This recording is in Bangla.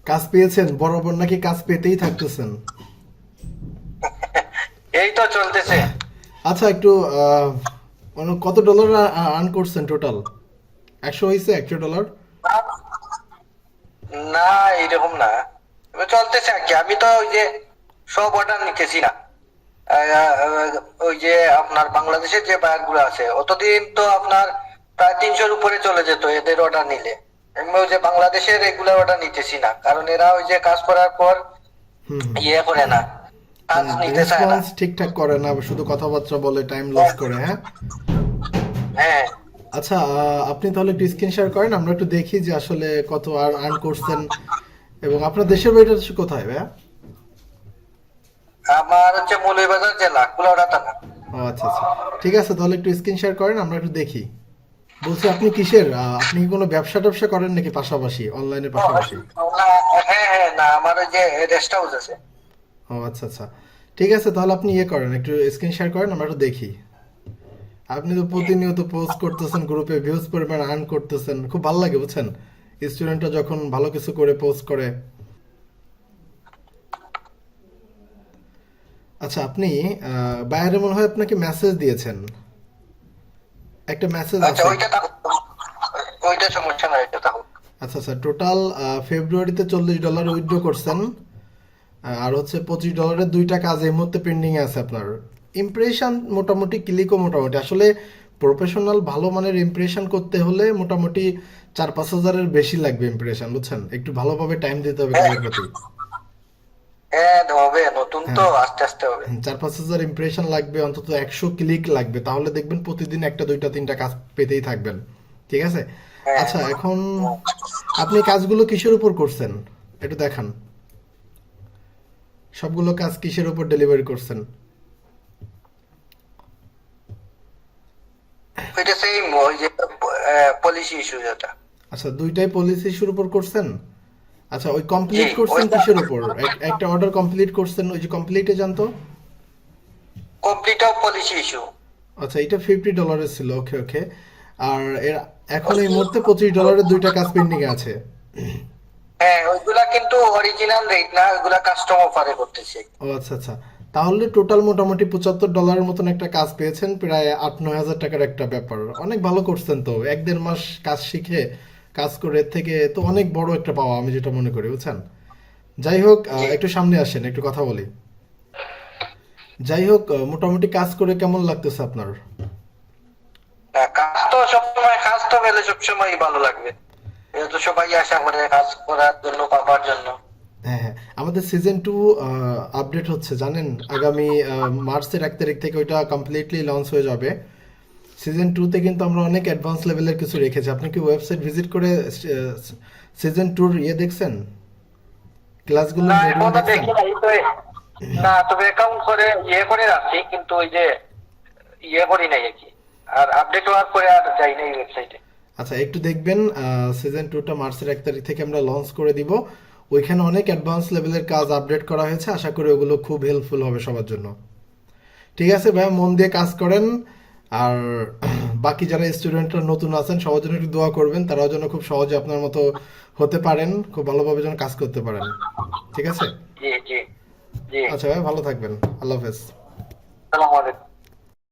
কাজ পেয়েছেন বরাবর নাকি কাজ পেতেই থাকতেছেন? এই তো চলতেছে। আচ্ছা একটু মানে কত ডলার আর্ন করছেন টোটাল? 100 হয়েছে, $100? না, এরকম না। এবার চলতেছে আর কি। আমি তো ওই যে সব অর্ডার নিতেছি না। ওই যে আপনার বাংলাদেশের যে বায়ার গুলো আছে, অতদিন তো আপনার প্রায় 300-র উপরে চলে যেত এদের অর্ডার নিলে। আমি ওই যে বাংলাদেশের এগুলা অর্ডার নিতেছি না, কারণ এরা ওই যে কাজ করার পর হুম হুম। ইয়ে করে না, কাজ নিতে চায় না। রেসপন্স ঠিকঠাক করে না, শুধু কথাবার্তা বলে, টাইম লস করে, হ্যাঁ। হ্যাঁ, আচ্ছা আপনি তাহলে একটু স্ক্রিন শেয়ার করেন, আমরা একটু দেখি যে আসলে কত আর আর্ন করছেন। এবং আপনার দেশের বাড়িটা হচ্ছে কোথায় ভাইয়া? আমার হচ্ছে মৌলভীবাজার জেলা, কুলাউড়া থানা। ও আচ্ছা আচ্ছা, ঠিক আছে, তাহলে একটু স্ক্রিন শেয়ার করেন, আমরা একটু দেখি। বলছি আপনি কিসের আপনি কি কোনো ব্যবসা ট্যাবসা করেন নাকি পাশাপাশি, অনলাইনের পাশাপাশি? না, হ্যাঁ হ্যাঁ, না, আমার ওই যে রেস্ট হাউস আছে। ও আচ্ছা আচ্ছা, ঠিক আছে, তাহলে আপনি ইয়ে করেন, একটু স্ক্রিন শেয়ার করেন, আমরা একটু দেখি। আপনি তো প্রতিনিয়ত পোস্ট করতেছেন গ্রুপে, ভিউজ পরিমাণ আর্ন করতেছেন, খুব ভালো লাগে বুঝছেন, স্টুডেন্টরা যখন ভালো কিছু করে পোস্ট করে। আচ্ছা আপনি বাইরে মনে হয় আপনাকে মেসেজ দিয়েছেন, একটা মেসেজ আচ্ছা, আছে। ওইটা থাকুক, ওইটা সমস্যা নাই, ওইটা থাকুক। আচ্ছা আচ্ছা, টোটাল ফেব্রুয়ারিতে $40 উইথড্র করছেন। আর হচ্ছে $25 দুইটা কাজ এই মুহূর্তে পেন্ডিং আছে আপনার। ইমপ্রেশন মোটামুটি, ক্লিকও মোটামুটি, আসলে প্রফেশনাল ভালো মানের ইমপ্রেশন করতে হলে মোটামুটি 4-5 হাজারের বেশি লাগবে ইমপ্রেশন, বুঝছেন, একটু ভালোভাবে টাইম দিতে হবে হ্যাঁ কাজের প্রতি। হ্যাঁ, হবে, নতুন তো, হ্যাঁ, আস্তে আস্তে হবে। 4-5 হাজার ইমপ্রেশন লাগবে, অন্তত 100 ক্লিক লাগবে, তাহলে দেখবেন প্রতিদিন একটা দুইটা তিনটা কাজ পেতেই থাকবেন। ঠিক আছে। হ্যাঁ। আচ্ছা এখন আপনি কাজগুলো কিসের উপর করছেন একটু দেখান, সবগুলো কাজ কিসের উপর ডেলিভারি করছেন? ওইটা সেম, ওই যে পলিসি ইস্যু যেটা। আচ্ছা দুইটাই পলিসি ইস্যুর উপর করছেন। আচ্ছা ওই জি, কমপ্লিট করছেন ওইটা কিসের উপর? একটা অর্ডার কমপ্লিট করছেন, ওই যে কমপ্লিটে জানতো। Complete of policy issue. আচ্ছা এটা $50 ছিল, ওকে ওকে। আর এর এখন এই মুহূর্তে $25 দুইটা কাজ পেন্ডিং আছে। হ্যাঁ, ওইগুলা কিন্তু অরিজিনাল রেট না, ওইগুলা কাস্টম অফারে করতেছে। ও আচ্ছা আচ্ছা, তাহলে টোটাল মোটামুটি $75 মতন একটা কাজ পেয়েছেন, প্রায় 8-9 হাজার টাকার একটা ব্যাপার, অনেক ভালো করছেন তো, 1-1.5 মাস কাজ শিখে কাজ করে, এর থেকে তো অনেক বড় একটা পাওয়া আমি যেটা মনে করি, বুঝছেন। যাই হোক জি। একটু সামনে আসেন, একটু কথা বলি। যাই হোক মোটামুটি কাজ করে কেমন লাগতেছে আপনার? হ্যাঁ, কাজ তো পেলে সবসময় ভালো লাগবে। এটা তো সবাই আশা করে কাজ করার জন্য, পাবার জন্য। হ্যাঁ হ্যাঁ, আমাদের সিজন 2 আপডেট হচ্ছে জানেন, আগামী মার্চের 1 তারিখ থেকে ওইটা কমপ্লিটলি লঞ্চ হয়ে যাবে। সিজন 2-তে কিন্তু আমরা অনেক অ্যাডভান্স লেভেলের কিছু রেখেছি, আপনি কি ওয়েবসাইট ভিজিট করে সিজন 2-র ইয়ে দেখছেন, ক্লাসগুলোর না, মডিউল এখনো দেখছেন? দেখি নাই তো। না, তবে অ্যাকাউন্ট করে করে রাখছি, কিন্তু ওই যে করি নাই আর কি। আর আপডেট হওয়ার পরে আর যাই নাই ওয়েবসাইটে। আচ্ছা একটু দেখবেন, সিজন 2টা মার্চের 1 তারিখ থেকে আমরা লঞ্চ করে দিব। ওইখানে অনেক অ্যাডভান্স লেভেলের কাজ আপডেট করা হয়েছে, আশা করি ওগুলো খুব হেল্পফুল হবে সবার জন্য। ঠিক আছে ভাইয়া, মন দিয়ে কাজ করেন। আর বাকি যারা স্টুডেন্টরা নতুন আছেন সবার জন্য একটু দোয়া করবেন, তারাও যেন খুব সহজে আপনার মতো হতে পারেন, খুব ভালোভাবে যেন কাজ করতে পারেন। ঠিক আছে। জি জি জি। আচ্ছা ভাই, ভালো থাকবেন। আল্লাহ হাফেজ। আসসালামু আলাইকুম।